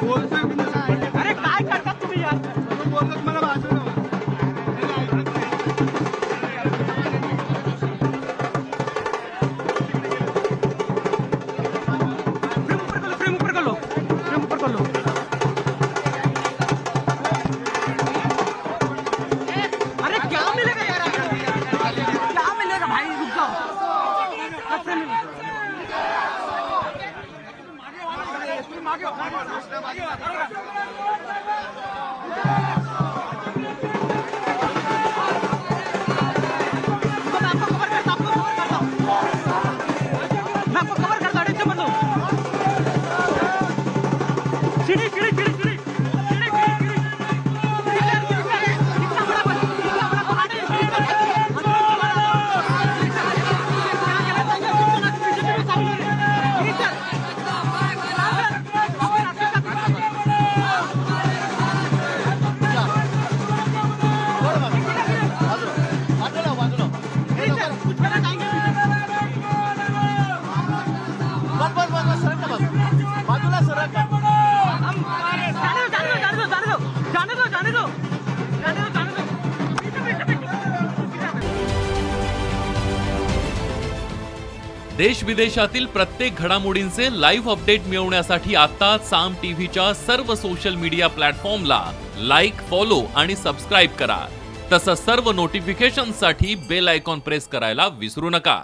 बोलतोय मी नाही. अरे काय करतात तुम्ही यार? बोलतो मला भाषण फ्रेम ऊपर कर लो, फ्रेम ऊपर कर लो. अरे क्या मिलेगा यार? क्या मिलेगा भाई? रुक जाओ. चिड़ी चिड़ी चिड़ी चिड़ी चिड़ी चिड़ी बाजूला सरक. देश विदेशातील प्रत्येक घडामोडींचे लाईव्ह अपडेट मिळवण्यासाठी आता साम टीव्हीच्या सर्व सोशल मीडिया प्लॅटफॉर्मला लाईक, फॉलो आणि सबस्क्राईब करा. तसंच सर्व नोटिफिकेशनसाठी बेल आयकॉन प्रेस करायला विसरू नका.